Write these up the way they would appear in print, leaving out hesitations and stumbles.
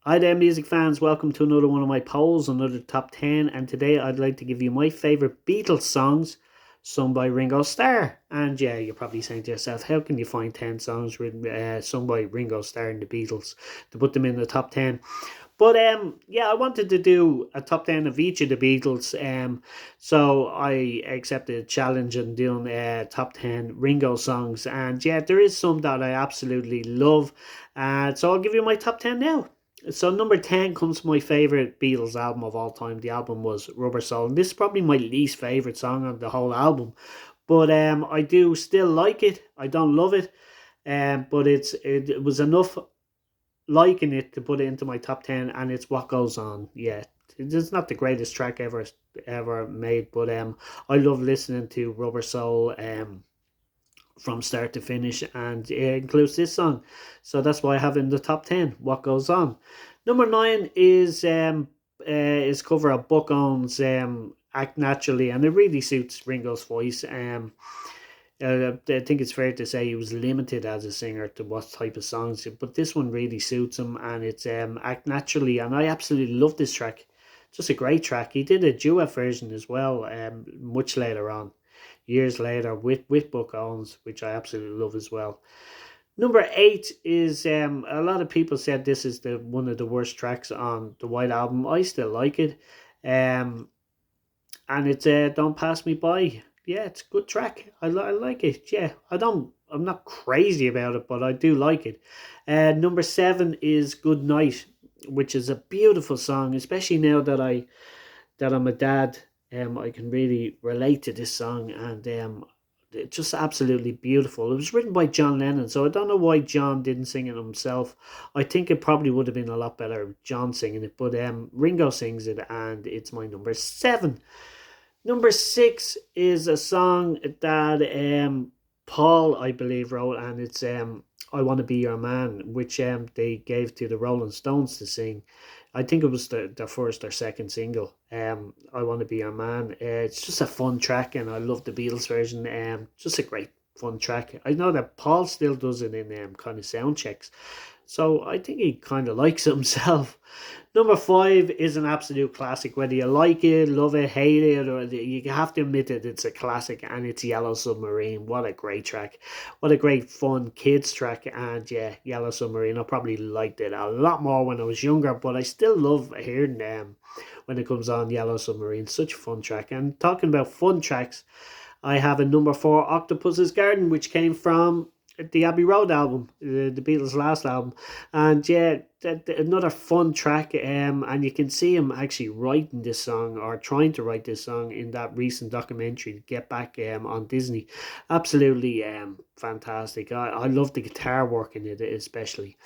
Hi there, music fans. Welcome to another one of my polls, another top 10. And today I'd like to give you my favourite Beatles songs sung by Ringo Starr. And yeah, you're probably saying to yourself, how can you find 10 songs written, sung by Ringo Starr and the Beatles to put them in the top 10? But yeah, I wanted to do a top 10 of each of the Beatles. So I accepted a challenge and doing top 10 Ringo songs. And yeah, there is some that I absolutely love. So I'll give you my top 10 now. So number 10 comes from my favourite Beatles album of all time. The album was Rubber Soul. And this is probably my least favourite song on the whole album. But I do still like it. I don't love it. But it was enough liking it to put it into my top 10, and it's What Goes On. Yeah, it's not the greatest track ever made, but I love listening to Rubber Soul from start to finish, and it includes this song. So that's why I have in the top 10 What Goes On. Number 9 is cover of Buck Owens' Act Naturally, and it really suits Ringo's voice. I think it's fair to say he was limited as a singer to what type of songs, but this one really suits him, and it's Act Naturally, and I absolutely love this track. Just a great track. He did a duet version as well, much later on, years later, with Buck Owens, which I absolutely love as well. Number 8 is a lot of people said this is the one of the worst tracks on the White Album. I still like it. Um, and it's Don't Pass Me By. Yeah, it's a good track. I like it. Yeah, I'm not crazy about it, but I do like it. Number 7 is Good Night, which is a beautiful song, especially now that I'm a dad. I can really relate to this song, and it's just absolutely beautiful. It was written by John Lennon, so I don't know why John didn't sing it himself. I think it probably would have been a lot better if John singing it, but Ringo sings it, and it's my number 7. Number 6 is a song that Paul, I believe, wrote, and it's I Want to Be Your Man, which they gave to the Rolling Stones to sing. I think it was their first or second single. I Want to Be Your Man. It's just a fun track, and I love the Beatles version. Just a great fun track. I know that Paul still does it in kind of sound checks, so I think he kind of likes it himself. Number 5 is an absolute classic. Whether you like it, love it, hate it, or you have to admit it, it's a classic, and it's Yellow Submarine. What a great track. What a great fun kids track. And yeah, Yellow Submarine. I probably liked it a lot more when I was younger, but I still love hearing them when it comes on. Yellow Submarine. Such a fun track. And talking about fun tracks, I have a number 4, Octopus's Garden, which came from the Abbey Road album, the Beatles' last album. And yeah, another fun track. And you can see him actually writing this song, or trying to write this song, in that recent documentary, Get Back, on Disney. Absolutely fantastic. I love the guitar work in it, especially.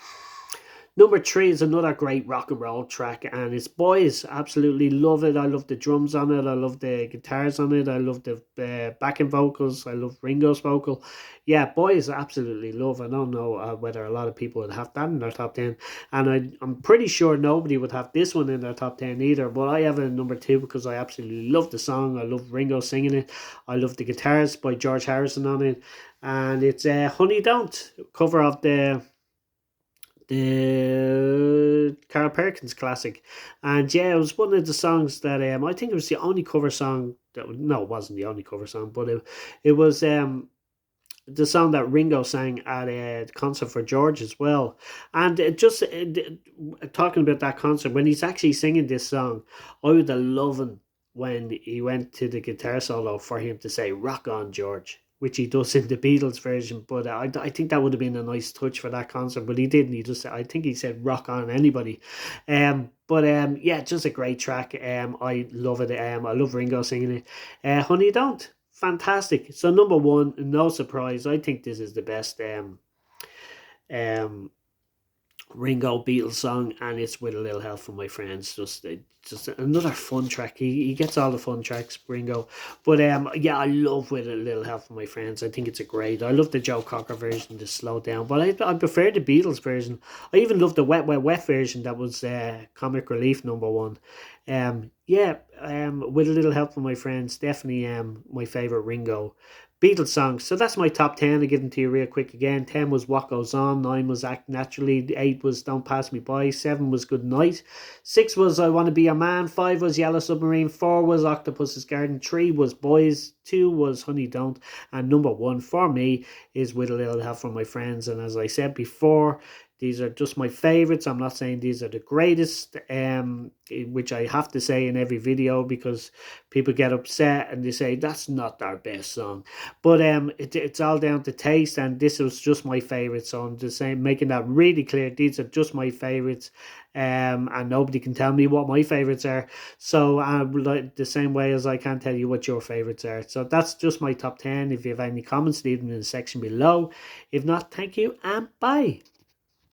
Number 3 is another great rock and roll track, and it's Boys. Absolutely love it. I love the drums on it. I love the guitars on it. I love the backing vocals. I love Ringo's vocal. Yeah, Boys, absolutely love. I don't know whether a lot of people would have that in their top 10, and I'm pretty sure nobody would have this one in their top 10 either. But I have it in number 2 because I absolutely love the song. I love Ringo singing it. I love the guitars by George Harrison on it, and it's Honey Don't, cover of the Carl Perkins classic. And yeah, it was one of the songs that I think it was the only cover song that, no, it wasn't the only cover song, but it was the song that Ringo sang at a concert for George as well. And talking about that concert, when he's actually singing this song, I would have loved when he went to the guitar solo for him to say "Rock on, George," which he does in the Beatles version. But I think that would have been a nice touch for that concert. But he didn't. I think he said "Rock on, anybody." But yeah, just a great track. I love it. I love Ringo singing it. Honey Don't, fantastic. So number 1, no surprise, I think this is the best um Ringo Beatles song, and it's With a Little Help from My Friends. Just another fun track. He gets all the fun tracks, Ringo. But yeah, I love With a Little Help from My Friends. I think it's a great. I love the Joe Cocker version, to slow down, but I prefer the Beatles version. I even love the Wet Wet Wet version that was Comic Relief number 1. Yeah, With a Little Help from My Friends, definitely my favorite Ringo Beatles songs. So that's my top 10. I give them to you real quick again. 10 was What Goes On. 9 was Act Naturally. 8 was Don't Pass Me By. 7 was Good Night. 6 was I Want to Be Your Man. 5 was Yellow Submarine. 4 was Octopus's Garden. 3 was Boys. 2 was Honey Don't. And number 1 for me is With a Little Help from My Friends. And as I said before, these are just my favorites. I'm not saying these are the greatest, which I have to say in every video because people get upset and they say that's not our best song. But it's all down to taste, and this was just my favorite. So I'm just saying, making that really clear. These are just my favorites, and nobody can tell me what my favorites are. So like the same way as I can't tell you what your favorites are. So that's just my top 10. If you have any comments, leave them in the section below. If not, thank you and bye.